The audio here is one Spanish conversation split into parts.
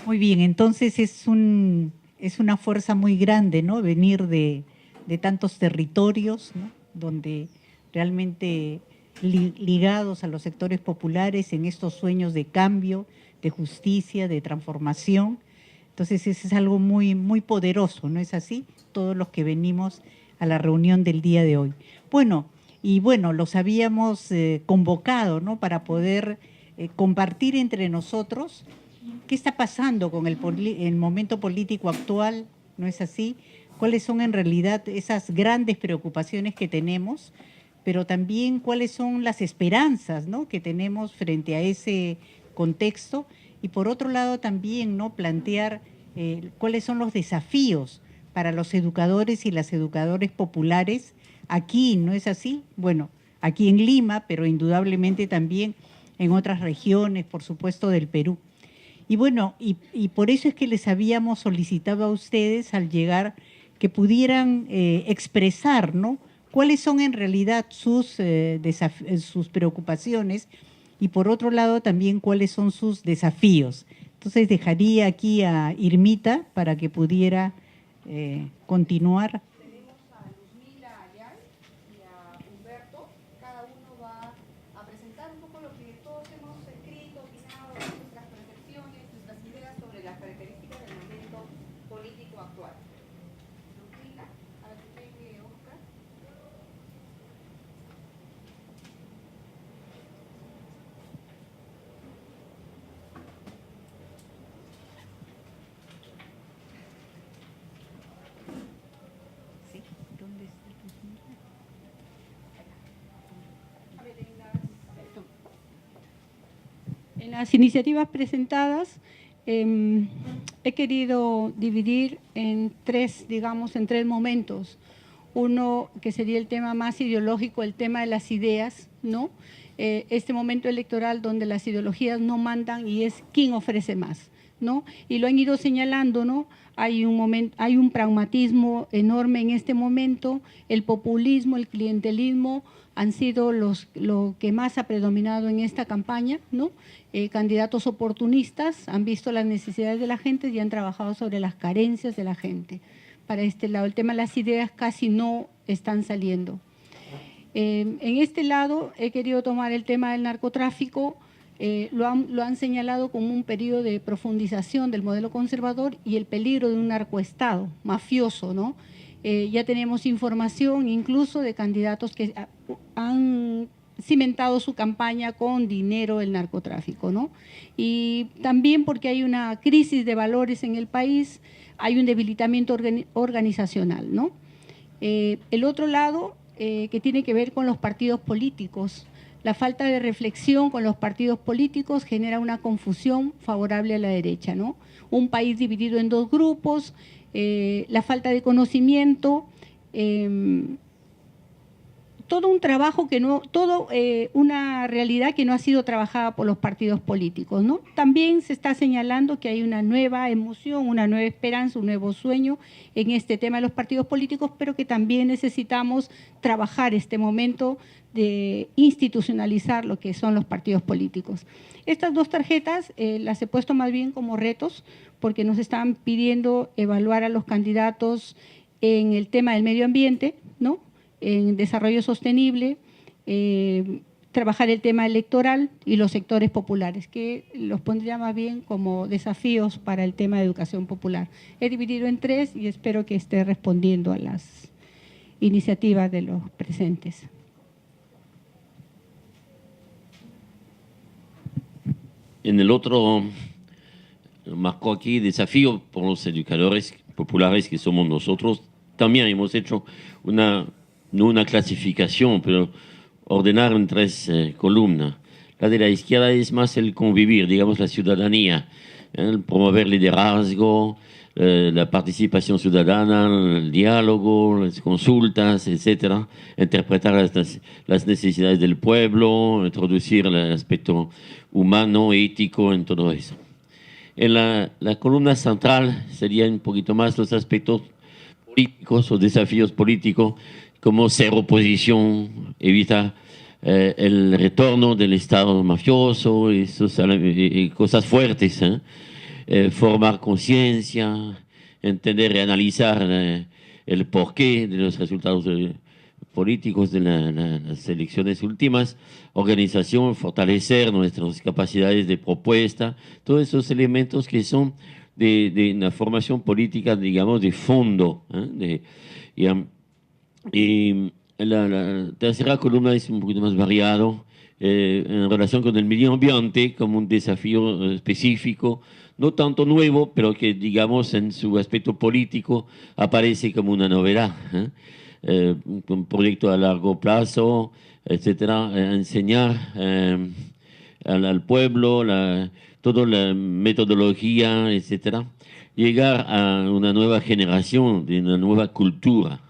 Muy bien, entonces es una fuerza muy grande, ¿no? Venir de tantos territorios, ¿no? Donde realmente ligados a los sectores populares en estos sueños de cambio, de justicia, de transformación. Entonces eso es algo muy, muy poderoso, ¿no es así? Todos los que venimos a la reunión del día de hoy. Bueno, y bueno, los habíamos convocado, ¿no? Para poder compartir entre nosotros qué está pasando con el momento político actual, ¿no es así? ¿Cuáles son en realidad esas grandes preocupaciones que tenemos, pero también cuáles son las esperanzas, ¿no?, que tenemos frente a ese contexto? Y por otro lado también, ¿no?, plantear cuáles son los desafíos para los educadores y las educadoras populares aquí, ¿no es así? Bueno, aquí en Lima, pero indudablemente también en otras regiones, por supuesto, del Perú. Y bueno, y por eso es que les habíamos solicitado a ustedes al llegar que pudieran expresar, ¿no?, cuáles son en realidad sus preocupaciones y por otro lado también cuáles son sus desafíos. Entonces dejaría aquí a Irmita para que pudiera continuar. Tenemos a Luzmila Ayay y a Humberto. Cada uno va a presentar un poco lo que todos hemos escrito, opinado, nuestras percepciones, nuestras ideas sobre las características del momento político actual. Luzmila, a ver si tiene Oscar. Sí, ¿dónde está Luzmila? A ver, En las iniciativas presentadas he querido dividir en tres, digamos, en tres momentos. Uno que sería el tema más ideológico, el tema de las ideas, ¿no? Este momento electoral donde las ideologías no mandan y es quién ofrece más, ¿no? Y lo han ido señalando, ¿no? Hay un pragmatismo enorme en este momento, el populismo, el clientelismo han sido lo que más ha predominado en esta campaña, ¿no? Candidatos oportunistas han visto las necesidades de la gente y han trabajado sobre las carencias de la gente. Para este lado, el tema de las ideas casi no están saliendo. En este lado he querido tomar el tema del narcotráfico, lo han señalado como un periodo de profundización del modelo conservador y el peligro de un narcoestado mafioso, ¿no? Ya tenemos información incluso de candidatos que han cimentado su campaña con dinero del narcotráfico, ¿no? Y también porque hay una crisis de valores en el país, hay un debilitamiento organizacional, ¿no? El otro lado, que tiene que ver con los partidos políticos. La falta de reflexión con los partidos políticos genera una confusión favorable a la derecha, ¿no? Un país dividido en dos grupos, la falta de conocimiento, todo un trabajo que no, una realidad que no ha sido trabajada por los partidos políticos, ¿no? También se está señalando que hay una nueva emoción, una nueva esperanza, un nuevo sueño en este tema de los partidos políticos, pero que también necesitamos trabajar este momento de institucionalizar lo que son los partidos políticos. Estas dos tarjetas las he puesto más bien como retos, porque nos están pidiendo evaluar a los candidatos en el tema del medio ambiente, ¿no?, en desarrollo sostenible, trabajar el tema electoral y los sectores populares, que los pondría más bien como desafíos para el tema de educación popular. He dividido en tres y espero que esté respondiendo a las iniciativas de los presentes. En el otro marcó aquí desafío por los educadores populares que somos nosotros. También hemos hecho no una clasificación, pero ordenar en tres columnas. La de la izquierda es más el convivir, digamos la ciudadanía, el promover liderazgo, la participación ciudadana, el diálogo, las consultas, etcétera, interpretar las necesidades del pueblo, introducir el aspecto humano, ético en todo eso. En la columna central serían un poquito más los aspectos políticos o desafíos políticos, como ser oposición, evitar el retorno del Estado mafioso, y cosas fuertes, formar conciencia, entender y analizar el porqué de los resultados políticos de las elecciones últimas, organización, fortalecer nuestras capacidades de propuesta, todos esos elementos que son de una formación política, digamos, de fondo. Y la tercera columna es un poquito más variado en relación con el medio ambiente como un desafío específico, no tanto nuevo, pero que, digamos, en su aspecto político aparece como una novedad. Un proyecto a largo plazo, etcétera, enseñar al pueblo toda la metodología, etcétera, llegar a una nueva generación, de una nueva cultura.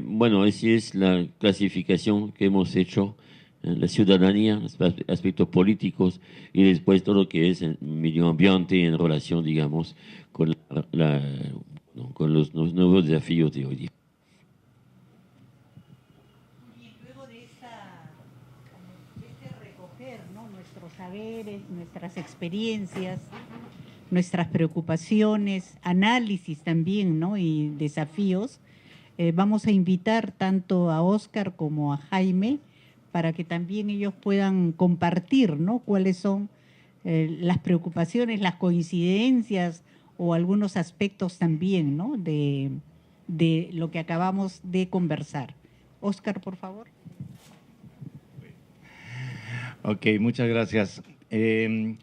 Bueno, esa es la clasificación que hemos hecho, la ciudadanía, aspectos políticos y después todo lo que es el medio ambiente en relación, digamos, con, con los nuevos desafíos de hoy día. Luego de este recoger, ¿no?, nuestros saberes, nuestras experiencias, nuestras preocupaciones, análisis también, ¿no?, y desafíos, vamos a invitar tanto a Óscar como a Jaime para que también ellos puedan compartir, ¿no?, cuáles son las preocupaciones, las coincidencias o algunos aspectos también, ¿no?, de lo que acabamos de conversar. Óscar, por favor. Ok, muchas gracias. En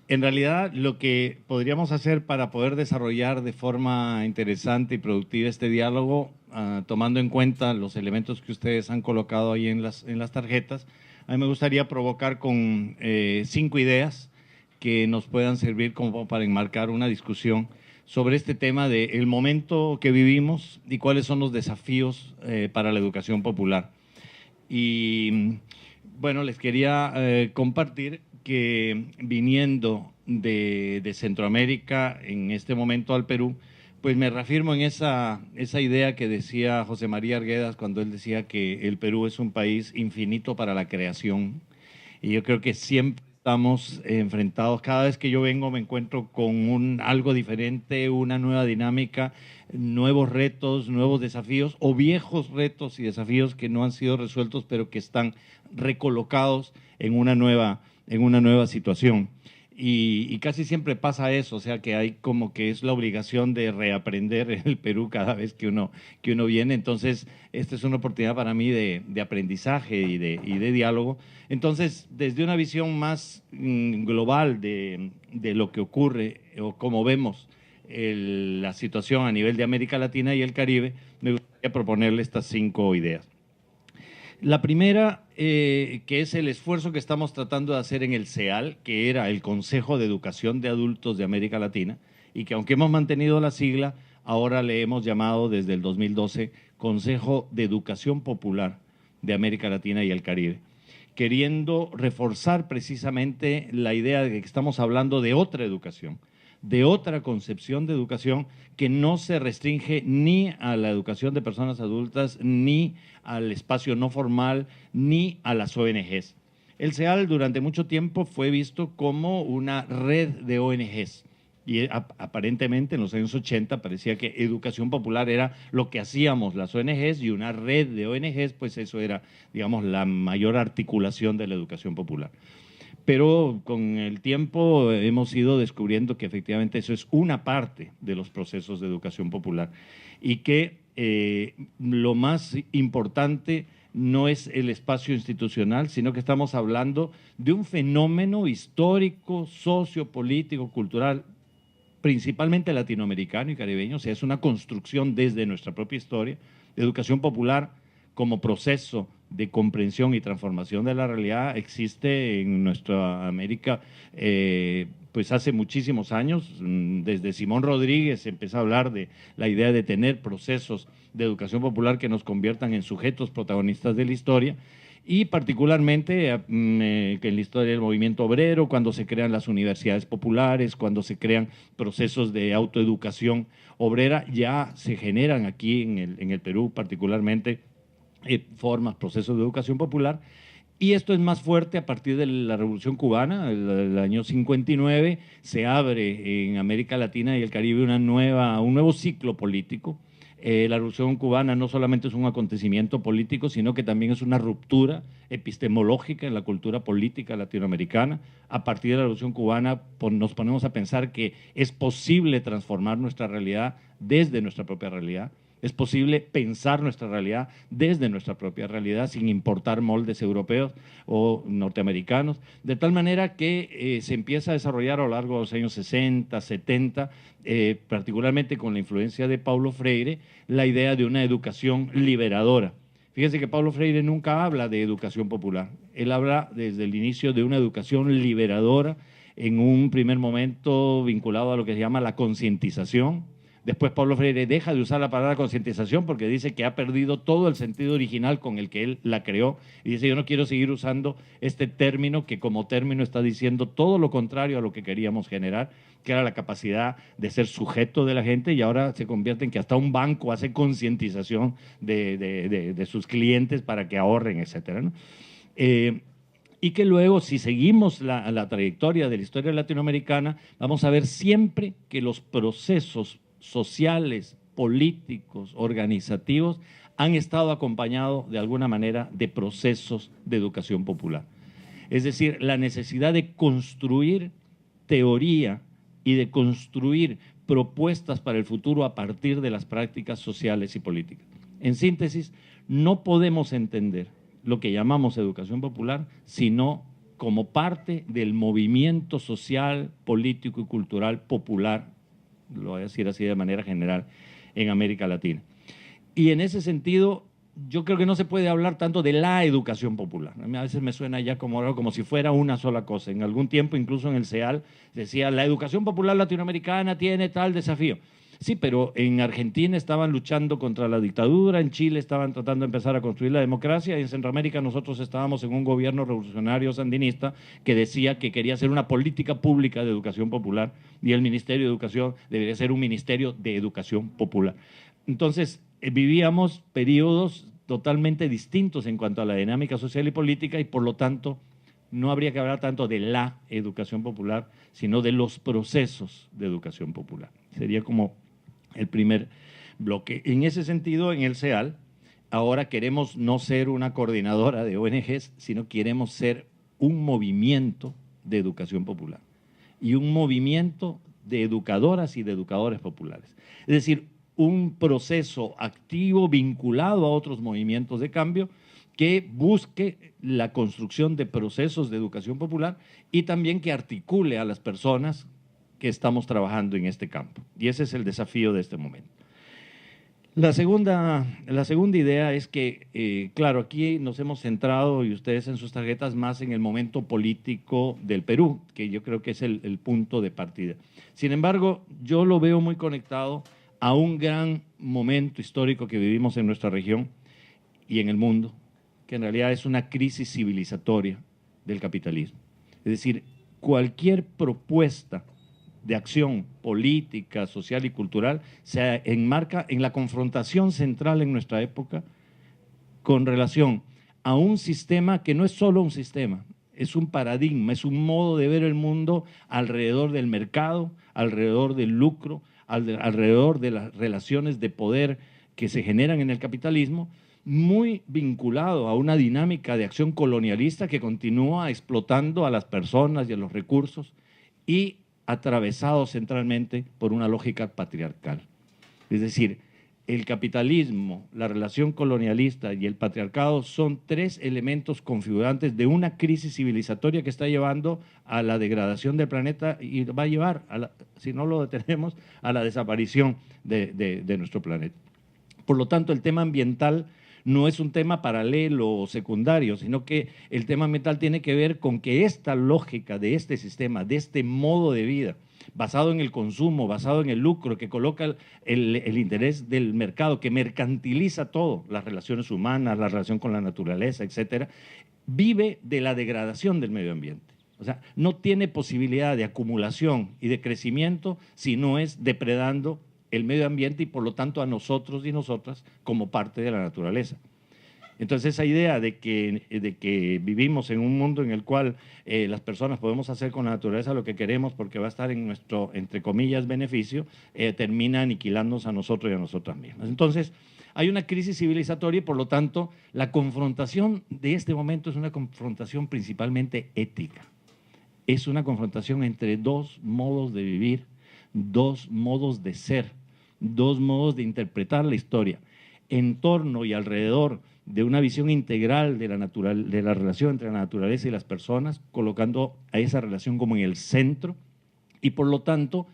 realidad, lo que podríamos hacer para poder desarrollar de forma interesante y productiva este diálogo, tomando en cuenta los elementos que ustedes han colocado ahí en las tarjetas, a mí me gustaría provocar con 5 ideas que nos puedan servir como para enmarcar una discusión sobre este tema del momento que vivimos y cuáles son los desafíos para la educación popular. Y bueno, les quería compartir que viniendo de Centroamérica en este momento al Perú, pues me reafirmo en esa idea que decía José María Arguedas cuando él decía que el Perú es un país infinito para la creación. Y yo creo que siempre estamos enfrentados, cada vez que yo vengo me encuentro con algo diferente, una nueva dinámica, nuevos retos, nuevos desafíos o viejos retos y desafíos que no han sido resueltos pero que están recolocados en una nueva situación. Y casi siempre pasa eso, o sea que hay como que es la obligación de reaprender el Perú cada vez que uno viene. Entonces, esta es una oportunidad para mí de aprendizaje y de diálogo. Entonces, desde una visión más global de lo que ocurre o cómo vemos la situación a nivel de América Latina y el Caribe, me gustaría proponerle estas 5 ideas. La primera, que es el esfuerzo que estamos tratando de hacer en el CEAL, que era el Consejo de Educación de Adultos de América Latina, y que aunque hemos mantenido la sigla, ahora le hemos llamado desde el 2012 Consejo de Educación Popular de América Latina y el Caribe, queriendo reforzar precisamente la idea de que estamos hablando de otra educación, de otra concepción de educación que no se restringe ni a la educación de personas adultas, ni al espacio no formal, ni a las ONGs. El CEAL durante mucho tiempo fue visto como una red de ONGs y aparentemente en los años 80 parecía que educación popular era lo que hacíamos las ONGs y una red de ONGs, pues eso era, digamos, la mayor articulación de la educación popular. Pero con el tiempo hemos ido descubriendo que efectivamente eso es una parte de los procesos de educación popular y que lo más importante no es el espacio institucional, sino que estamos hablando de un fenómeno histórico, sociopolítico, cultural, principalmente latinoamericano y caribeño, o sea, es una construcción desde nuestra propia historia, de educación popular como proceso de comprensión y transformación de la realidad existe en nuestra América pues hace muchísimos años. Desde Simón Rodríguez se empezó a hablar de la idea de tener procesos de educación popular que nos conviertan en sujetos protagonistas de la historia y particularmente que en la historia del movimiento obrero, cuando se crean las universidades populares, cuando se crean procesos de autoeducación obrera, ya se generan aquí en el Perú particularmente formas, procesos de educación popular Y esto es más fuerte a partir de la Revolución Cubana, el año 59, se abre en América Latina y el Caribe un nuevo ciclo político. La Revolución Cubana no solamente es un acontecimiento político, sino que también es una ruptura epistemológica en la cultura política latinoamericana. A partir de la Revolución Cubana nos ponemos a pensar que es posible transformar nuestra realidad desde nuestra propia realidad. Es posible pensar nuestra realidad desde nuestra propia realidad sin importar moldes europeos o norteamericanos, de tal manera que se empieza a desarrollar a lo largo de los años 60, 70, particularmente con la influencia de Paulo Freire, la idea de una educación liberadora. Fíjense que Paulo Freire nunca habla de educación popular, él habla desde el inicio de una educación liberadora, en un primer momento vinculado a lo que se llama la concientización. Después Paulo Freire deja de usar la palabra concientización porque dice que ha perdido todo el sentido original con el que él la creó y dice yo no quiero seguir usando este término que como término está diciendo todo lo contrario a lo que queríamos generar, que era la capacidad de ser sujeto de la gente, y ahora se convierte en que hasta un banco hace concientización de sus clientes para que ahorren, etcétera, ¿no? Y que luego, si seguimos la trayectoria de la historia latinoamericana, vamos a ver siempre que los procesos sociales, políticos, organizativos, han estado acompañados de alguna manera de procesos de educación popular. Es decir, la necesidad de construir teoría y de construir propuestas para el futuro a partir de las prácticas sociales y políticas. En síntesis, no podemos entender lo que llamamos educación popular sino como parte del movimiento social, político y cultural popular, lo voy a decir así de manera general, en América Latina. Y en ese sentido, yo creo que no se puede hablar tanto de la educación popular. A mí a veces me suena ya como si fuera una sola cosa. En algún tiempo, incluso en el CEAL, decía, la educación popular latinoamericana tiene tal desafío. Sí, pero en Argentina estaban luchando contra la dictadura, en Chile estaban tratando de empezar a construir la democracia, y en Centroamérica nosotros estábamos en un gobierno revolucionario sandinista que decía que quería hacer una política pública de educación popular y el Ministerio de Educación debería ser un ministerio de educación popular. Entonces, vivíamos periodos totalmente distintos en cuanto a la dinámica social y política y por lo tanto no habría que hablar tanto de la educación popular, sino de los procesos de educación popular. Sería como el primer bloque. En ese sentido, en el CEAL, ahora queremos no ser una coordinadora de ONGs, sino queremos ser un movimiento de educación popular y un movimiento de educadoras y de educadores populares. Es decir, un proceso activo vinculado a otros movimientos de cambio que busque la construcción de procesos de educación popular y también que articule a las personas que estamos trabajando en este campo. Y ese es el desafío de este momento. La segunda idea es que, claro, aquí nos hemos centrado, y ustedes en sus tarjetas, más en el momento político del Perú, que yo creo que es el punto de partida. Sin embargo, yo lo veo muy conectado a un gran momento histórico que vivimos en nuestra región y en el mundo, que en realidad es una crisis civilizatoria del capitalismo. Es decir, cualquier propuesta de acción política, social y cultural se enmarca en la confrontación central en nuestra época con relación a un sistema que no es solo un sistema, es un paradigma, es un modo de ver el mundo alrededor del mercado, alrededor del lucro, alrededor de las relaciones de poder que se generan en el capitalismo, muy vinculado a una dinámica de acción colonialista que continúa explotando a las personas y a los recursos y atravesado centralmente por una lógica patriarcal. Es decir, el capitalismo, la relación colonialista y el patriarcado son tres elementos configurantes de una crisis civilizatoria que está llevando a la degradación del planeta y va a llevar, si no lo detenemos, a la desaparición de nuestro planeta. Por lo tanto, el tema ambiental no es un tema paralelo o secundario, sino que el tema ambiental tiene que ver con que esta lógica de este sistema, de este modo de vida, basado en el consumo, basado en el lucro, que coloca el interés del mercado, que mercantiliza todo, las relaciones humanas, la relación con la naturaleza, etcétera, vive de la degradación del medio ambiente. O sea, no tiene posibilidad de acumulación y de crecimiento si no es depredando el medio ambiente y por lo tanto a nosotros y nosotras como parte de la naturaleza. Entonces esa idea de que vivimos en un mundo en el cual las personas podemos hacer con la naturaleza lo que queremos porque va a estar en nuestro, entre comillas, beneficio, termina aniquilándonos a nosotros y a nosotras mismas. Entonces hay una crisis civilizatoria y por lo tanto la confrontación de este momento es una confrontación principalmente ética. Es una confrontación entre dos modos de vivir, dos modos de ser, dos modos de interpretar la historia, en torno y alrededor de una visión integral de la relación entre la naturaleza y las personas, colocando a esa relación como en el centro y por lo tanto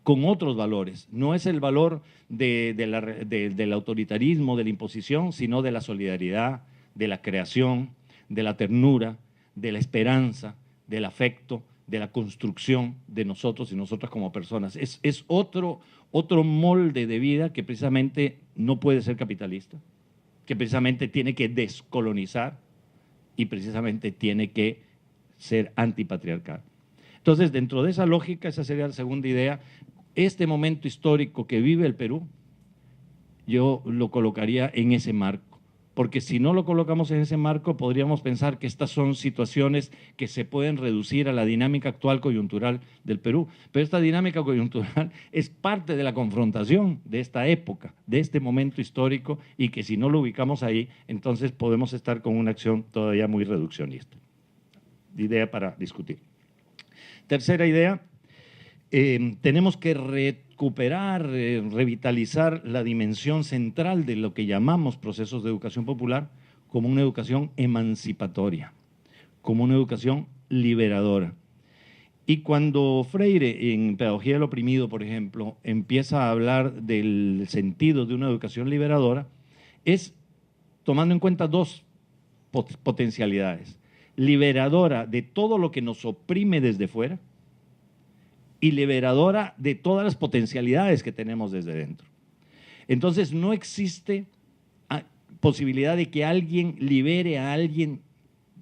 con otros valores. No es el valor del autoritarismo, de la imposición, sino de la solidaridad, de la creación, de la ternura, de la esperanza, del afecto, de la construcción de nosotros y nosotras como personas. Es otro molde de vida que precisamente no puede ser capitalista, que precisamente tiene que descolonizar y precisamente tiene que ser antipatriarcal. Entonces, dentro de esa lógica, esa sería la segunda idea, este momento histórico que vive el Perú, yo lo colocaría en ese marco. Porque si no lo colocamos en ese marco, podríamos pensar que estas son situaciones que se pueden reducir a la dinámica actual coyuntural del Perú. Pero esta dinámica coyuntural es parte de la confrontación de esta época, de este momento histórico, y que si no lo ubicamos ahí, entonces podemos estar con una acción todavía muy reduccionista. Idea para discutir. Tercera idea, tenemos que recuperar, revitalizar la dimensión central de lo que llamamos procesos de educación popular como una educación emancipatoria, como una educación liberadora. Y cuando Freire, en Pedagogía del Oprimido, por ejemplo, empieza a hablar del sentido de una educación liberadora, es tomando en cuenta dos potencialidades. Liberadora de todo lo que nos oprime desde fuera, y liberadora de todas las potencialidades que tenemos desde dentro. Entonces no existe posibilidad de que alguien libere a alguien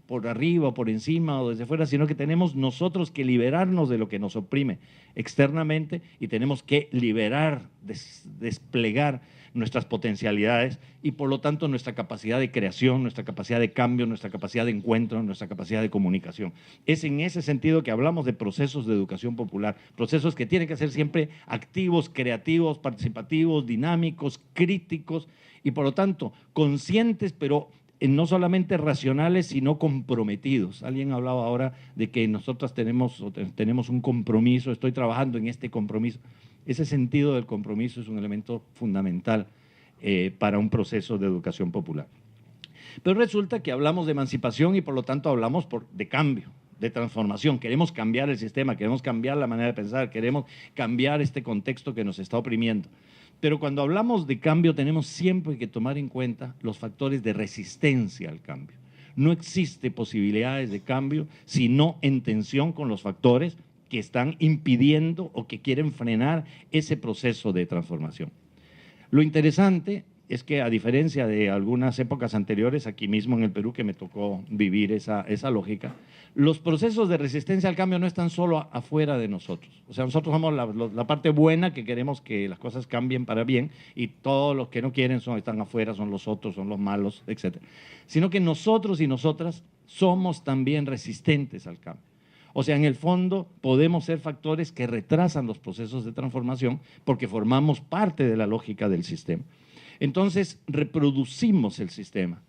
por arriba o por encima o desde fuera, sino que tenemos nosotros que liberarnos de lo que nos oprime externamente y tenemos que liberar, desplegar nuestras potencialidades y por lo tanto nuestra capacidad de creación, nuestra capacidad de cambio, nuestra capacidad de encuentro, nuestra capacidad de comunicación. Es en ese sentido que hablamos de procesos de educación popular, procesos que tienen que ser siempre activos, creativos, participativos, dinámicos, críticos y por lo tanto conscientes, pero no solamente racionales, sino comprometidos. Alguien hablaba ahora de que nosotros tenemos un compromiso, estoy trabajando en este compromiso. Ese sentido del compromiso es un elemento fundamental para un proceso de educación popular. Pero resulta que hablamos de emancipación y por lo tanto hablamos de cambio, de transformación. Queremos cambiar el sistema, queremos cambiar la manera de pensar, queremos cambiar este contexto que nos está oprimiendo. Pero cuando hablamos de cambio tenemos siempre que tomar en cuenta los factores de resistencia al cambio. No existe posibilidades de cambio sino en tensión con los factores que están impidiendo o que quieren frenar ese proceso de transformación. Lo interesante es que a diferencia de algunas épocas anteriores, aquí mismo en el Perú que me tocó vivir esa lógica, los procesos de resistencia al cambio no están solo afuera de nosotros. O sea, nosotros somos la parte buena que queremos que las cosas cambien para bien y todos los que no quieren están afuera, son los otros, son los malos, etc. Sino que nosotros y nosotras somos también resistentes al cambio. O sea, en el fondo podemos ser factores que retrasan los procesos de transformación porque formamos parte de la lógica del sistema. Entonces, reproducimos el sistema,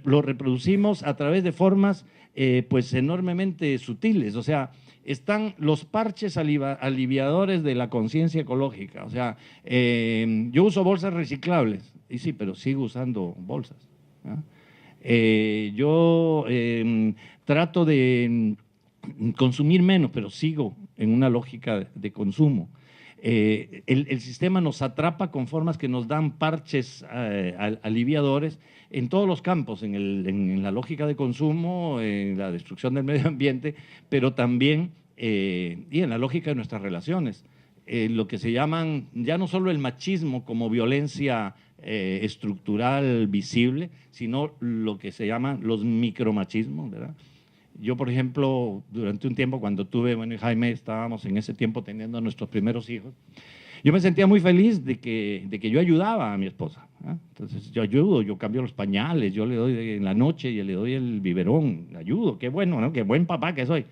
lo reproducimos a través de formas pues enormemente sutiles, o sea, están los parches aliviadores de la conciencia ecológica, o sea, yo uso bolsas reciclables, y sí, pero sigo usando bolsas. ¿No? Yo trato de consumir menos, pero sigo en una lógica de consumo. El sistema nos atrapa con formas que nos dan parches aliviadores en todos los campos, en la lógica de consumo, en la destrucción del medio ambiente, pero también y en la lógica de nuestras relaciones. Lo que se llaman ya no solo el machismo como violencia estructural visible, sino lo que se llaman los micromachismos, ¿verdad? Yo, por ejemplo, durante un tiempo cuando tuve, bueno, y Jaime, estábamos en ese tiempo teniendo a nuestros primeros hijos, Yo me sentía muy feliz de que yo ayudaba a mi esposa. Entonces yo ayudo, yo cambio los pañales, yo le doy en la noche y le doy el biberón, ayudo, qué bueno, ¿no? Qué buen papá que soy.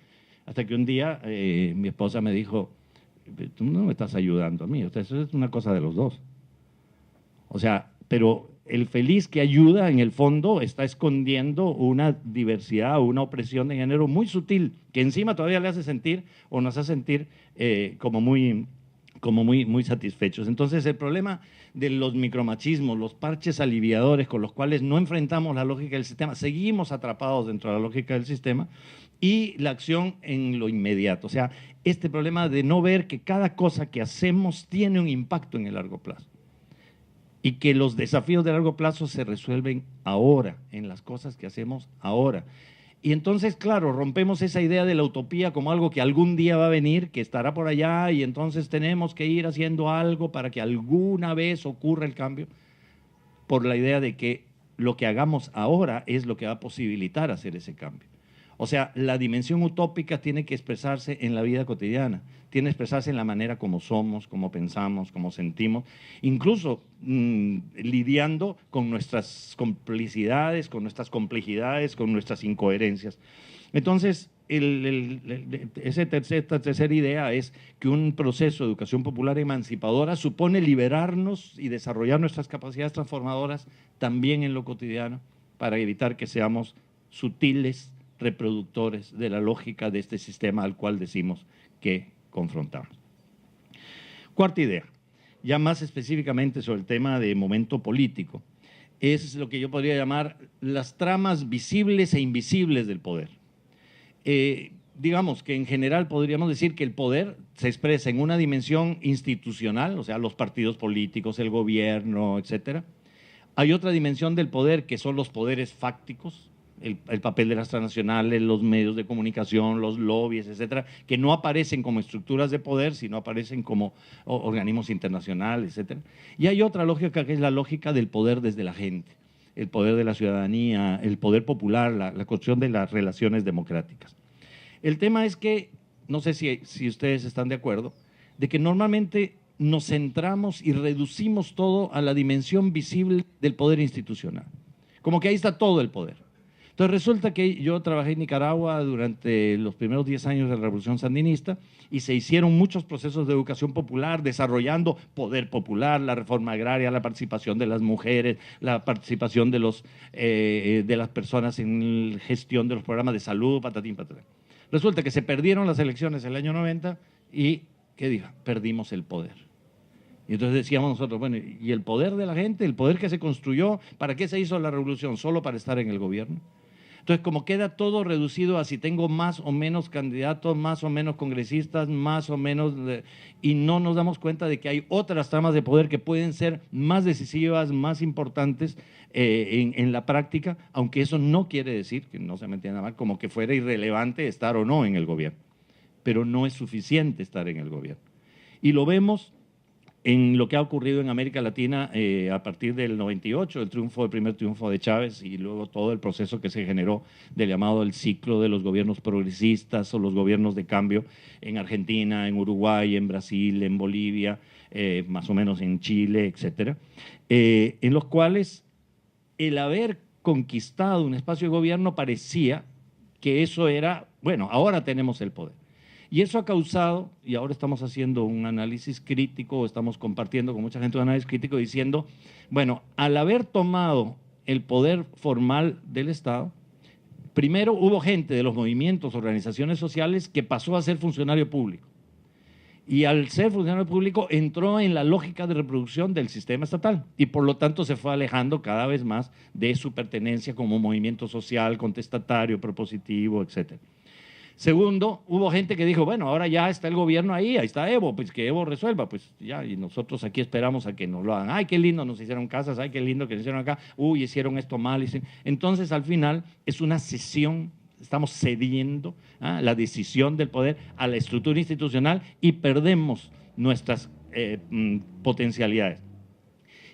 Hasta que un día mi esposa me dijo, tú no me estás ayudando a mí, o sea, eso es una cosa de los dos. O sea, pero el feliz que ayuda en el fondo está escondiendo una diversidad, una opresión de género muy sutil, que encima todavía le hace sentir o nos hace sentir como muy satisfechos. Entonces el problema de los micromachismos, los parches aliviadores con los cuales no enfrentamos la lógica del sistema, seguimos atrapados dentro de la lógica del sistema, y la acción en lo inmediato. O sea, este problema de no ver que cada cosa que hacemos tiene un impacto en el largo plazo y que los desafíos de largo plazo se resuelven ahora, en las cosas que hacemos ahora. Y entonces, claro, rompemos esa idea de la utopía como algo que algún día va a venir, que estará por allá, y entonces tenemos que ir haciendo algo para que alguna vez ocurra el cambio, por la idea de que lo que hagamos ahora es lo que va a posibilitar hacer ese cambio. O sea, la dimensión utópica tiene que expresarse en la vida cotidiana, tiene que expresarse en la manera como somos, como pensamos, como sentimos, incluso lidiando con nuestras complicidades, con nuestras complejidades, con nuestras incoherencias. Entonces, esta tercera idea es que un proceso de educación popular emancipadora supone liberarnos y desarrollar nuestras capacidades transformadoras también en lo cotidiano para evitar que seamos sutiles reproductores de la lógica de este sistema al cual decimos que confrontamos. Cuarta idea, ya más específicamente sobre el tema de momento político, es lo que yo podría llamar las tramas visibles e invisibles del poder. Digamos que en general podríamos decir que el poder se expresa en una dimensión institucional, o sea, los partidos políticos, el gobierno, etcétera. Hay otra dimensión del poder que son los poderes fácticos, el papel de las transnacionales, los medios de comunicación, los lobbies, etcétera, que no aparecen como estructuras de poder, sino aparecen como organismos internacionales, etcétera. Y hay otra lógica que es la lógica del poder desde la gente, el poder de la ciudadanía, el poder popular, la construcción de las relaciones democráticas. El tema es que, no sé si ustedes están de acuerdo, de que normalmente nos centramos y reducimos todo a la dimensión visible del poder institucional, como que ahí está todo el poder. Entonces resulta que yo trabajé en Nicaragua durante los primeros 10 años de la Revolución Sandinista y se hicieron muchos procesos de educación popular, desarrollando poder popular, la reforma agraria, la participación de las mujeres, la participación de las personas en la gestión de los programas de salud, patatín, patatán. Resulta que se perdieron las elecciones en el año 90 y, ¿qué digo? Perdimos el poder. Y entonces decíamos nosotros, bueno, ¿y el poder de la gente, el poder que se construyó, para qué se hizo la revolución? ¿Solo para estar en el gobierno? Entonces, como queda todo reducido a si tengo más o menos candidatos, más o menos congresistas, más o menos, y no nos damos cuenta de que hay otras tramas de poder que pueden ser más decisivas, más importantes en la práctica, aunque eso no quiere decir, que no se me entienda mal, como que fuera irrelevante estar o no en el gobierno, pero no es suficiente estar en el gobierno. Y lo vemos en lo que ha ocurrido en América Latina a partir del 98, el primer triunfo de Chávez y luego todo el proceso que se generó del llamado el ciclo de los gobiernos progresistas o los gobiernos de cambio en Argentina, en Uruguay, en Brasil, en Bolivia, más o menos en Chile, etcétera, en los cuales el haber conquistado un espacio de gobierno parecía que eso era, bueno, ahora tenemos el poder. Y eso ha causado, y ahora estamos haciendo un análisis crítico, estamos compartiendo con mucha gente un análisis crítico diciendo, bueno, al haber tomado el poder formal del Estado, primero hubo gente de los movimientos, organizaciones sociales que pasó a ser funcionario público. Y al ser funcionario público entró en la lógica de reproducción del sistema estatal y por lo tanto se fue alejando cada vez más de su pertenencia como movimiento social, contestatario, propositivo, etcétera. Segundo, hubo gente que dijo, bueno, ahora ya está el gobierno ahí está Evo, pues que Evo resuelva, pues ya, y nosotros aquí esperamos a que nos lo hagan. Ay, qué lindo, nos hicieron casas, ay, qué lindo que nos hicieron acá, uy, hicieron esto mal. Entonces, al final, es una cesión, estamos cediendo la decisión del poder a la estructura institucional y perdemos nuestras potencialidades.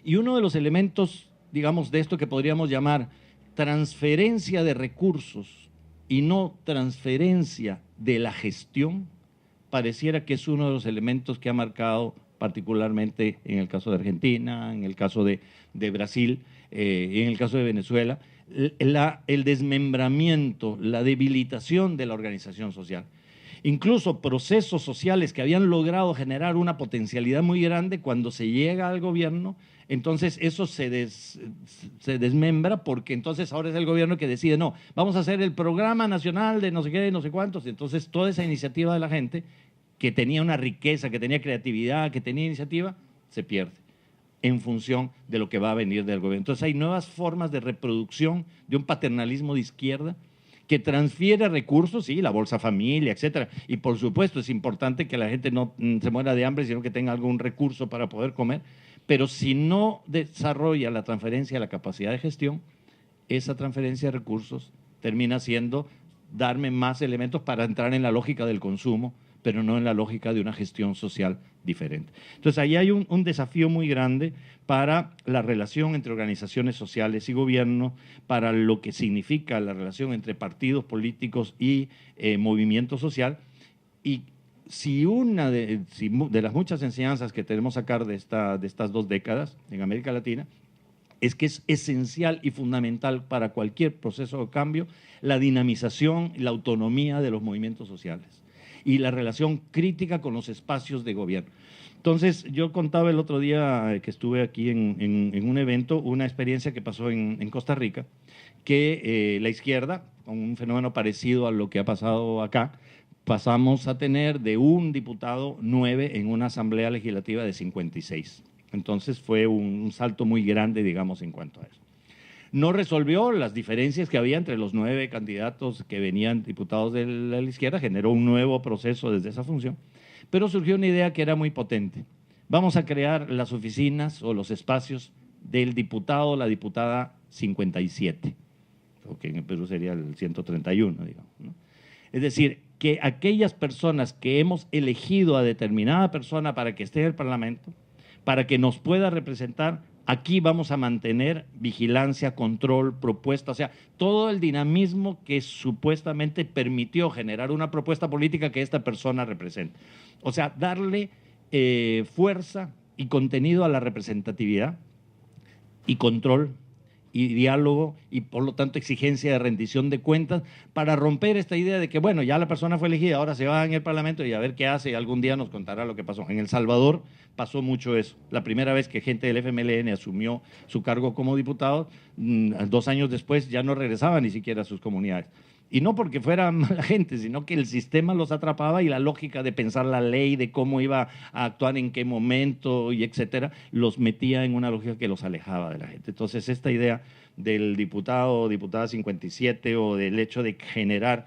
Y uno de los elementos, digamos, de esto que podríamos llamar transferencia de recursos y no transferencia de la gestión, pareciera que es uno de los elementos que ha marcado particularmente en el caso de Argentina, en el caso de Brasil, en el caso de Venezuela, el desmembramiento, la debilitación de la organización social. Incluso procesos sociales que habían logrado generar una potencialidad muy grande, cuando se llega al gobierno, entonces eso se desmembra, porque entonces ahora es el gobierno que decide, no, vamos a hacer el programa nacional de no sé qué, no sé cuántos, entonces toda esa iniciativa de la gente, que tenía una riqueza, que tenía creatividad, que tenía iniciativa, se pierde en función de lo que va a venir del gobierno. Entonces hay nuevas formas de reproducción de un paternalismo de izquierda que transfiere recursos, sí, la Bolsa Familia, etcétera. Y por supuesto es importante que la gente no se muera de hambre, sino que tenga algún recurso para poder comer. Pero si no desarrolla la transferencia de la capacidad de gestión, esa transferencia de recursos termina siendo darme más elementos para entrar en la lógica del consumo, pero no en la lógica de una gestión social diferente. Entonces, ahí hay un desafío muy grande para la relación entre organizaciones sociales y gobierno, para lo que significa la relación entre partidos políticos y movimiento social. Y si una de las muchas enseñanzas que tenemos que sacar de estas 2 décadas en América Latina es que es esencial y fundamental para cualquier proceso de cambio la dinamización y la autonomía de los movimientos sociales y la relación crítica con los espacios de gobierno. Entonces, yo contaba el otro día que estuve aquí en un evento, una experiencia que pasó en Costa Rica, que la izquierda, con un fenómeno parecido a lo que ha pasado acá, pasamos a tener de un diputado 9 en una asamblea legislativa de 56. Entonces fue un salto muy grande, digamos, en cuanto a eso. No resolvió las diferencias que había entre los 9 candidatos que venían diputados de la izquierda, generó un nuevo proceso desde esa función, pero surgió una idea que era muy potente. Vamos a crear las oficinas o los espacios del diputado o la diputada 57, que en el Perú sería el 131, digamos, ¿no? Es decir, que aquellas personas que hemos elegido a determinada persona para que esté en el Parlamento, para que nos pueda representar, aquí vamos a mantener vigilancia, control, propuesta, o sea, todo el dinamismo que supuestamente permitió generar una propuesta política que esta persona representa. O sea, darle fuerza y contenido a la representatividad y control y diálogo y por lo tanto exigencia de rendición de cuentas para romper esta idea de que, bueno, ya la persona fue elegida, ahora se va en el Parlamento y a ver qué hace y algún día nos contará lo que pasó. En El Salvador pasó mucho eso. La primera vez que gente del FMLN asumió su cargo como diputado, 2 años después ya no regresaba ni siquiera a sus comunidades. Y no porque fuera mala gente, sino que el sistema los atrapaba y la lógica de pensar la ley, de cómo iba a actuar en qué momento y etcétera, los metía en una lógica que los alejaba de la gente. Entonces, esta idea del diputado o diputada 57 o del hecho de generar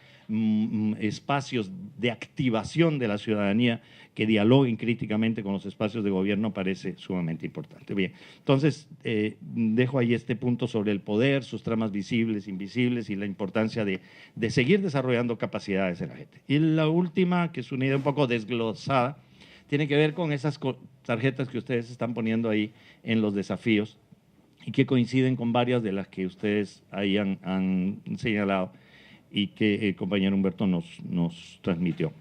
espacios de activación de la ciudadanía que dialoguen críticamente con los espacios de gobierno parece sumamente importante. Bien, entonces dejo ahí este punto sobre el poder, sus tramas visibles, invisibles y la importancia de seguir desarrollando capacidades en la gente. Y la última, que es una idea un poco desglosada, tiene que ver con esas tarjetas que ustedes están poniendo ahí en los desafíos y que coinciden con varias de las que ustedes ahí han señalado y que el compañero Humberto nos transmitió.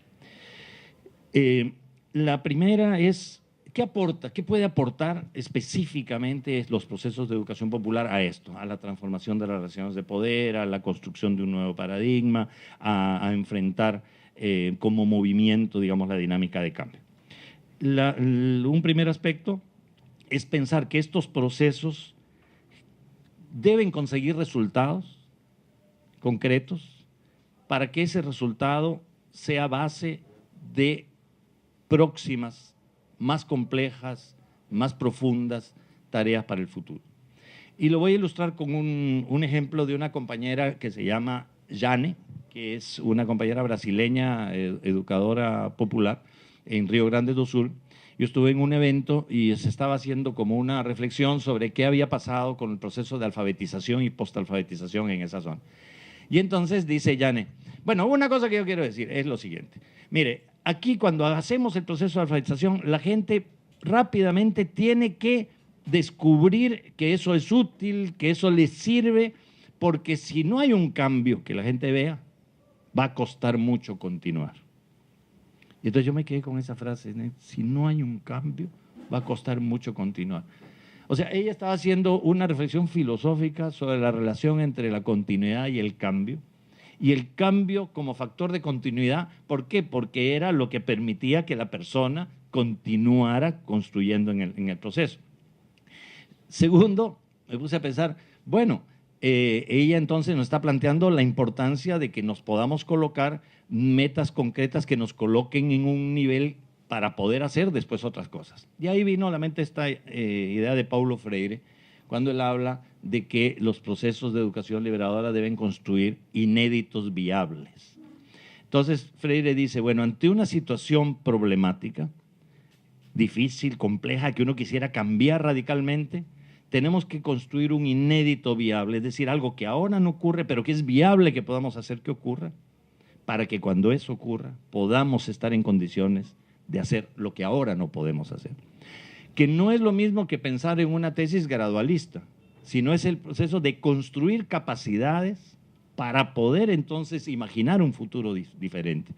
La primera es, ¿qué aporta? ¿Qué puede aportar específicamente los procesos de educación popular a esto? A la transformación de las relaciones de poder, a la construcción de un nuevo paradigma, a enfrentar como movimiento, digamos, la dinámica de cambio. Un primer aspecto es pensar que estos procesos deben conseguir resultados concretos para que ese resultado sea base de próximas, más complejas, más profundas tareas para el futuro. Y lo voy a ilustrar con un ejemplo de una compañera que se llama Jane, que es una compañera brasileña, educadora popular en Río Grande do Sul. Yo estuve en un evento y se estaba haciendo como una reflexión sobre qué había pasado con el proceso de alfabetización y postalfabetización en esa zona. Y entonces dice Jane, bueno, una cosa que yo quiero decir es lo siguiente. Mire, aquí cuando hacemos el proceso de alfabetización, la gente rápidamente tiene que descubrir que eso es útil, que eso les sirve, porque si no hay un cambio que la gente vea, va a costar mucho continuar. Y entonces yo me quedé con esa frase, ¿no? Si no hay un cambio, va a costar mucho continuar. O sea, ella estaba haciendo una reflexión filosófica sobre la relación entre la continuidad y el cambio como factor de continuidad. ¿Por qué? Porque era lo que permitía que la persona continuara construyendo en el proceso. Segundo, me puse a pensar, bueno, ella entonces nos está planteando la importancia de que nos podamos colocar metas concretas que nos coloquen en un nivel para poder hacer después otras cosas. Y ahí vino a la mente esta idea de Paulo Freire, cuando él habla de que los procesos de educación liberadora deben construir inéditos viables. Entonces Freire dice, bueno, ante una situación problemática, difícil, compleja, que uno quisiera cambiar radicalmente, tenemos que construir un inédito viable, es decir, algo que ahora no ocurre, pero que es viable que podamos hacer que ocurra, para que cuando eso ocurra podamos estar en condiciones de hacer lo que ahora no podemos hacer. Que no es lo mismo que pensar en una tesis gradualista, sino es el proceso de construir capacidades para poder entonces imaginar un futuro diferente.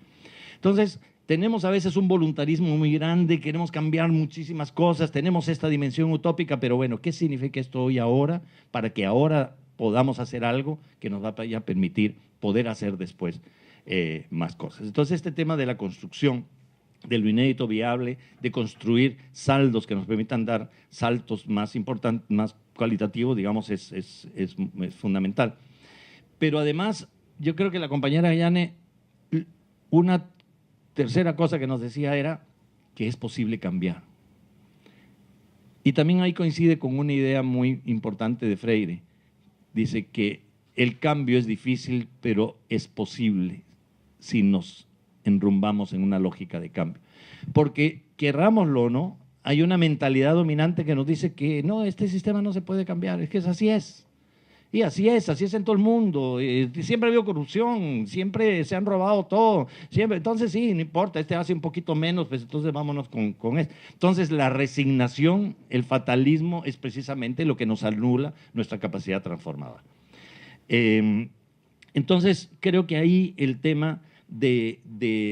Entonces, tenemos a veces un voluntarismo muy grande, queremos cambiar muchísimas cosas, tenemos esta dimensión utópica, pero bueno, ¿qué significa esto hoy ahora para que ahora podamos hacer algo que nos va a permitir poder hacer después más cosas? Entonces, este tema de la construcción, de lo inédito viable, de construir saldos que nos permitan dar saltos más importantes, más cualitativos, digamos, es fundamental. Pero además, yo creo que la compañera Yane, una tercera cosa que nos decía era que es posible cambiar. Y también ahí coincide con una idea muy importante de Freire. Dice que el cambio es difícil, pero es posible si nos enrumbamos en una lógica de cambio. Porque, querrámoslo o no, hay una mentalidad dominante que nos dice que no, este sistema no se puede cambiar, es que así es. Y así es en todo el mundo. Siempre ha habido corrupción, siempre se han robado todo. Siempre. Entonces sí, no importa, este hace un poquito menos, pues entonces vámonos con esto. Entonces la resignación, el fatalismo es precisamente lo que nos anula nuestra capacidad transformadora. Entonces creo que ahí el tema de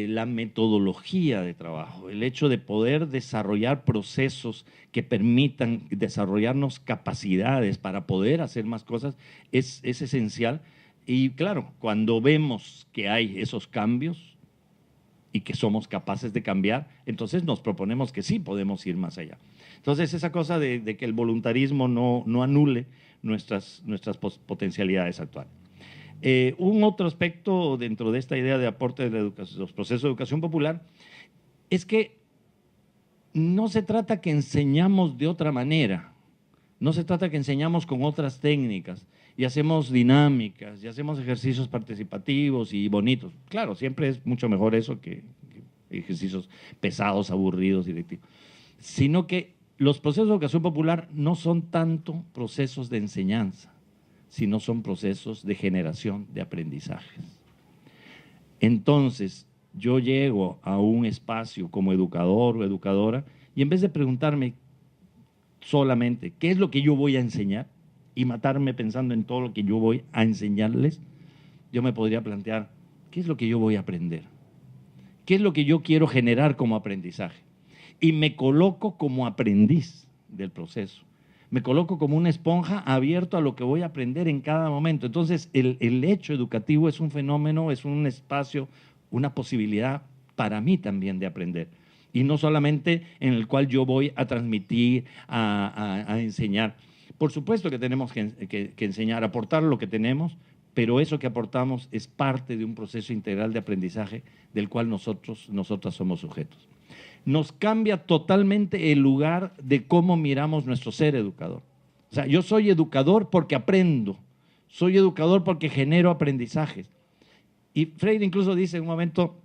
la metodología de trabajo, el hecho de poder desarrollar procesos que permitan desarrollarnos capacidades para poder hacer más cosas es esencial. Y claro, cuando vemos que hay esos cambios y que somos capaces de cambiar, entonces nos proponemos que sí podemos ir más allá. Entonces esa cosa de que el voluntarismo no anule nuestras potencialidades actuales. Un otro aspecto dentro de esta idea de aporte de los procesos de educación popular es que no se trata que enseñamos de otra manera, no se trata que enseñamos con otras técnicas y hacemos dinámicas y hacemos ejercicios participativos y bonitos. Claro, siempre es mucho mejor eso que ejercicios pesados, aburridos, directivos. Sino que los procesos de educación popular no son tanto procesos de enseñanza, sino son procesos de generación de aprendizajes. Entonces, yo llego a un espacio como educador o educadora y en vez de preguntarme solamente qué es lo que yo voy a enseñar y matarme pensando en todo lo que yo voy a enseñarles, yo me podría plantear qué es lo que yo voy a aprender, qué es lo que yo quiero generar como aprendizaje. Y me coloco como aprendiz del proceso. Me coloco como una esponja abierto a lo que voy a aprender en cada momento. Entonces, el hecho educativo es un fenómeno, es un espacio, una posibilidad para mí también de aprender. Y no solamente en el cual yo voy a transmitir, a enseñar. Por supuesto que tenemos que enseñar, aportar lo que tenemos, pero eso que aportamos es parte de un proceso integral de aprendizaje del cual nosotras somos sujetos. Nos cambia totalmente el lugar de cómo miramos nuestro ser educador. O sea, yo soy educador porque aprendo, soy educador porque genero aprendizajes. Y Freire incluso dice en un momento,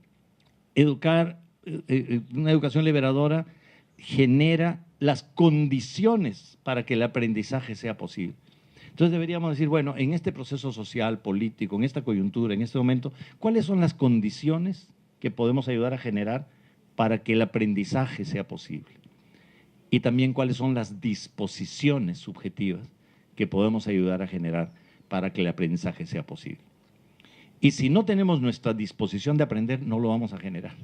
una educación liberadora genera las condiciones para que el aprendizaje sea posible. Entonces deberíamos decir, bueno, en este proceso social, político, en esta coyuntura, en este momento, ¿cuáles son las condiciones que podemos ayudar a generar para que el aprendizaje sea posible? Y también cuáles son las disposiciones subjetivas que podemos ayudar a generar para que el aprendizaje sea posible. Y si no tenemos nuestra disposición de aprender, no lo vamos a generar.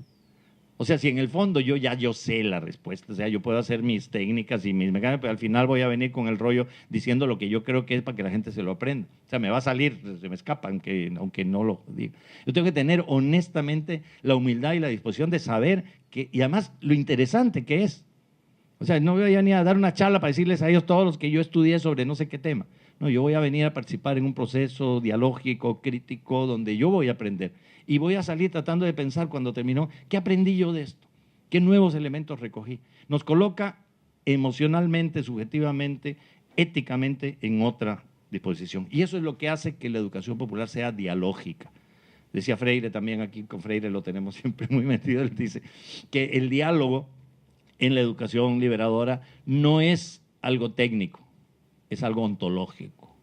O sea, si en el fondo yo sé la respuesta, o sea, yo puedo hacer mis técnicas y mis mecánicas, pero al final voy a venir con el rollo diciendo lo que yo creo que es para que la gente se lo aprenda. O sea, me va a salir, se me escapa, aunque no lo diga. Yo tengo que tener honestamente la humildad y la disposición de saber que, y además lo interesante que es. O sea, no voy a ni a dar una charla para decirles a ellos todos los que yo estudié sobre no sé qué tema. No, yo voy a venir a participar en un proceso dialógico, crítico, donde yo voy a aprender. Y voy a salir tratando de pensar cuando terminó, ¿qué aprendí yo de esto? ¿Qué nuevos elementos recogí? Nos coloca emocionalmente, subjetivamente, éticamente en otra disposición. Y eso es lo que hace que la educación popular sea dialógica. Decía Freire también, aquí con Freire lo tenemos siempre muy metido, él dice que el diálogo en la educación liberadora no es algo técnico, es algo ontológico.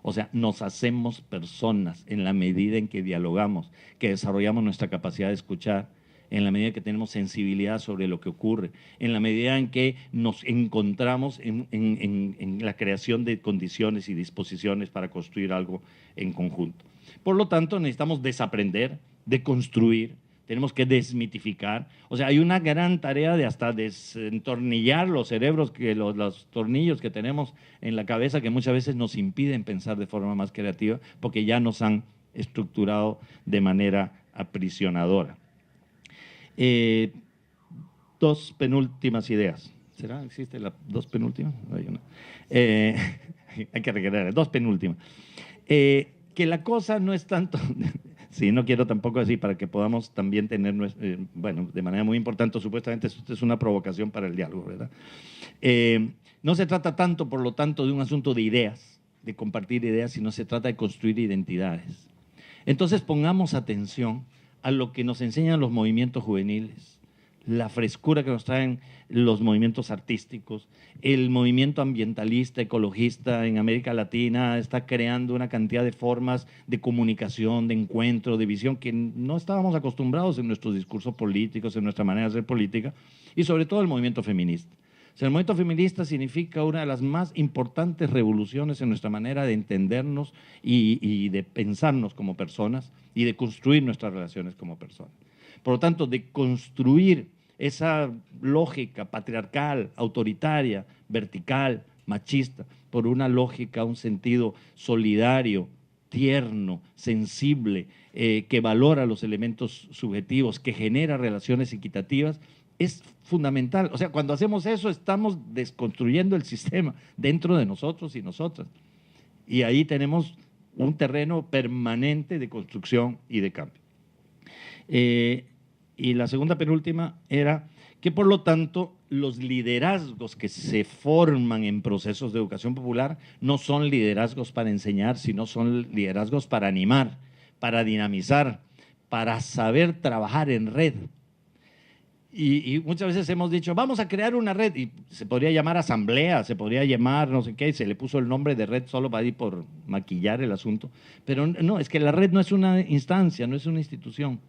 O sea, nos hacemos personas en la medida en que dialogamos, que desarrollamos nuestra capacidad de escuchar, en la medida que tenemos sensibilidad sobre lo que ocurre, en la medida en que nos encontramos en la creación de condiciones y disposiciones para construir algo en conjunto. Por lo tanto, necesitamos desaprender, deconstruir, tenemos que desmitificar. O sea, hay una gran tarea de hasta desentornillar los cerebros, los tornillos que tenemos en la cabeza que muchas veces nos impiden pensar de forma más creativa porque ya nos han estructurado de manera aprisionadora. Dos penúltimas ideas. ¿Será? ¿Existe la dos penúltimas? Hay una. Hay que recrear. Dos penúltimas. Que la cosa no es tanto... Sí, no quiero tampoco decir para que podamos también tener, bueno, de manera muy importante, supuestamente esto es una provocación para el diálogo, ¿verdad? No se trata tanto, por lo tanto, de un asunto de ideas, de compartir ideas, sino se trata de construir identidades. Entonces pongamos atención a lo que nos enseñan los movimientos juveniles, la frescura que nos traen los movimientos artísticos, el movimiento ambientalista, ecologista en América Latina está creando una cantidad de formas de comunicación, de encuentro, de visión que no estábamos acostumbrados en nuestros discursos políticos, en nuestra manera de hacer política, y sobre todo el movimiento feminista. O sea, el movimiento feminista significa una de las más importantes revoluciones en nuestra manera de entendernos y de pensarnos como personas y de construir nuestras relaciones como personas. Por lo tanto, de construir esa lógica patriarcal, autoritaria, vertical, machista, por una lógica, un sentido solidario, tierno, sensible, que valora los elementos subjetivos, que genera relaciones equitativas, es fundamental. O sea, cuando hacemos eso, estamos desconstruyendo el sistema dentro de nosotros y nosotras. Y ahí tenemos un terreno permanente de construcción y de cambio. Y la segunda penúltima era que, por lo tanto, los liderazgos que se forman en procesos de educación popular no son liderazgos para enseñar, sino son liderazgos para animar, para dinamizar, para saber trabajar en red. Y muchas veces hemos dicho, vamos a crear una red, y se podría llamar asamblea, se podría llamar no sé qué, y se le puso el nombre de red solo para ir por maquillar el asunto. Pero no, es que la red no es una instancia, no es una institución.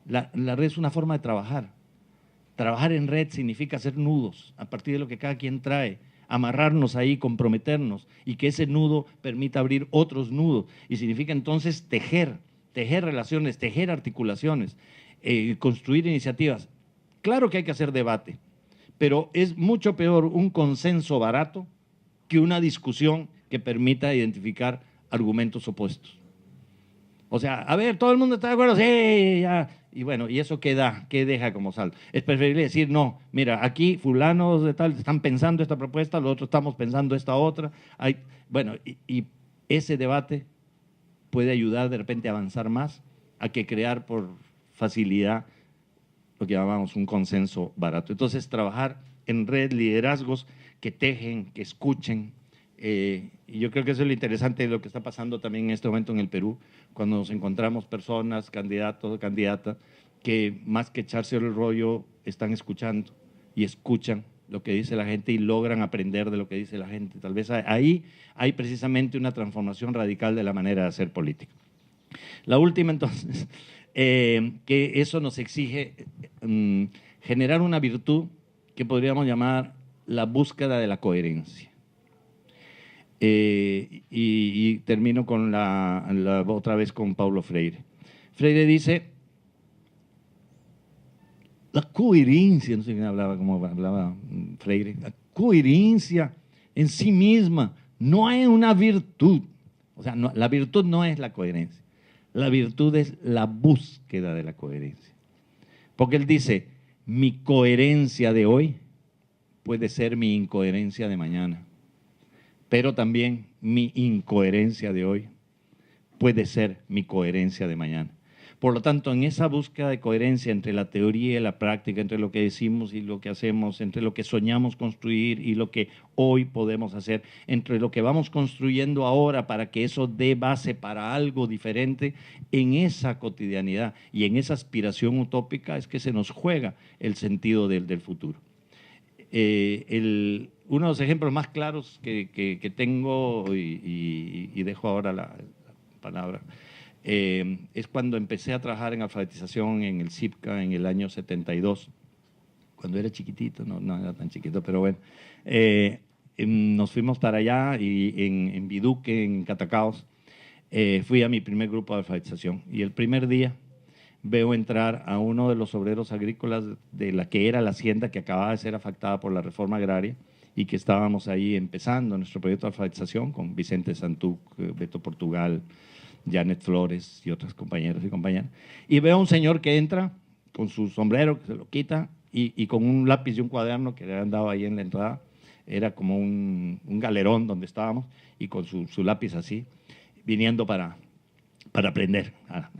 La red es una forma de trabajar. Trabajar en red significa hacer nudos a partir de lo que cada quien trae, amarrarnos ahí, comprometernos y que ese nudo permita abrir otros nudos. Y significa entonces tejer relaciones, tejer articulaciones, construir iniciativas. Claro que hay que hacer debate, pero es mucho peor un consenso barato que una discusión que permita identificar argumentos opuestos. O sea, a ver, ¿todo el mundo está de acuerdo? Sí, ya. Y bueno, ¿y eso qué da? ¿Qué deja como saldo? Es preferible decir, no, mira, aquí fulanos de tal están pensando esta propuesta, los otros estamos pensando esta otra. Bueno, y ese debate puede ayudar de repente a avanzar más a que crear por facilidad lo que llamamos un consenso barato. Entonces, trabajar en red, liderazgos que tejen, que escuchen. Y yo creo que eso es lo interesante de lo que está pasando también en este momento en el Perú, cuando nos encontramos personas, candidatos, candidatas, que más que echarse el rollo, están escuchando y escuchan lo que dice la gente y logran aprender de lo que dice la gente. Tal vez ahí hay precisamente una transformación radical de la manera de hacer política. La última, entonces, que eso nos exige generar una virtud que podríamos llamar la búsqueda de la coherencia. Y termino con otra vez con Paulo Freire. Freire dice, La coherencia, no sé quién hablaba, como hablaba Freire, la coherencia en sí misma no es una virtud. O sea, la virtud no es la coherencia. La virtud es la búsqueda de la coherencia. Porque él dice, mi coherencia de hoy puede ser mi incoherencia de mañana. Pero también mi incoherencia de hoy puede ser mi coherencia de mañana. Por lo tanto, en esa búsqueda de coherencia entre la teoría y la práctica, entre lo que decimos y lo que hacemos, entre lo que soñamos construir y lo que hoy podemos hacer, entre lo que vamos construyendo ahora para que eso dé base para algo diferente, en esa cotidianidad y en esa aspiración utópica es que se nos juega el sentido del futuro. Uno de los ejemplos más claros que tengo, y dejo ahora la palabra, es cuando empecé a trabajar en alfabetización en el CIPCA en el año 72, cuando era chiquitito, no era tan chiquito, pero bueno. Nos fuimos para allá y en Viduque, en Catacaos, fui a mi primer grupo de alfabetización. Y el primer día veo entrar a uno de los obreros agrícolas de la que era la hacienda que acababa de ser afectada por la reforma agraria y que estábamos ahí empezando nuestro proyecto de alfabetización con Vicente Santuc, Beto Portugal, Janet Flores y otras compañeros y compañeras. Y veo a un señor que entra con su sombrero, que se lo quita, y con un lápiz y un cuaderno que le habían dado ahí en la entrada. Era como un galerón donde estábamos, y con su lápiz así, viniendo para aprender a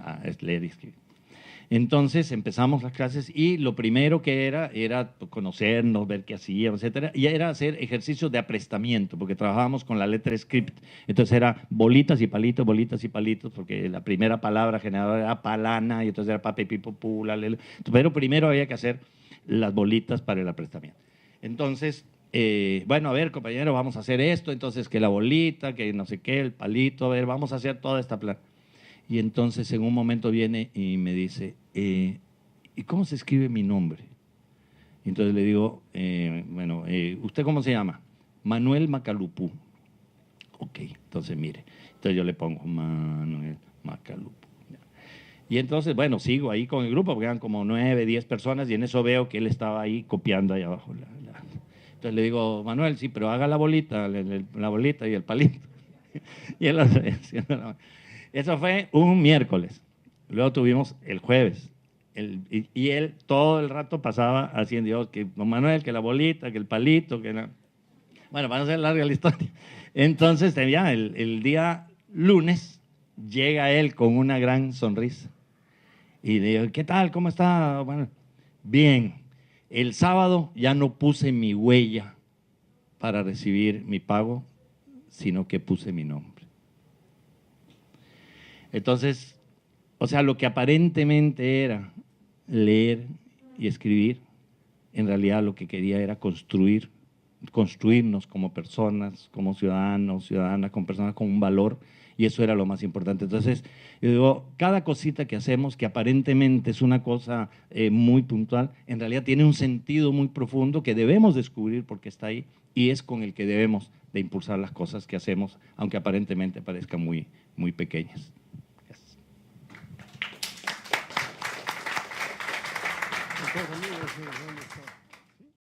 leer y escribir. Entonces empezamos las clases y lo primero que era conocernos, ver qué hacíamos, etcétera, y era hacer ejercicios de aprestamiento, porque trabajábamos con la letra script. Entonces era bolitas y palitos, porque la primera palabra generadora era palana, y entonces era pape, pipo, pula, lele. Pero primero había que hacer las bolitas para el aprestamiento. Entonces, bueno, a ver, compañero, vamos a hacer esto, entonces que la bolita, que no sé qué, el palito, a ver, vamos a hacer toda esta plana. Y entonces en un momento viene y me dice, ¿y cómo se escribe mi nombre? Y entonces le digo, bueno, ¿usted cómo se llama? Manuel Macalupú. Ok, entonces mire, entonces yo le pongo Manuel Macalupú. Y entonces, bueno, sigo ahí con el grupo, porque eran como 9, 10 personas, y en eso veo que él estaba ahí copiando ahí abajo. Entonces le digo, Manuel, sí, pero haga la bolita y el palito. Y él haciendo la... Eso fue un miércoles. Luego tuvimos el jueves. Y él todo el rato pasaba haciendo, yo, que don Manuel, que la bolita, que el palito, que la... Bueno, para no ser larga la historia. Entonces, ya el día lunes llega él con una gran sonrisa. Y le digo, ¿qué tal? ¿Cómo está? Bueno, bien. El sábado ya no puse mi huella para recibir mi pago, sino que puse mi nombre. Entonces, o sea, lo que aparentemente era leer y escribir, en realidad lo que quería era construirnos como personas, como ciudadanos, ciudadanas, como personas con un valor, y eso era lo más importante. Entonces, yo digo, cada cosita que hacemos, que aparentemente es una cosa muy puntual, en realidad tiene un sentido muy profundo que debemos descubrir porque está ahí, y es con el que debemos de impulsar las cosas que hacemos, aunque aparentemente parezcan muy, muy pequeñas. Gracias.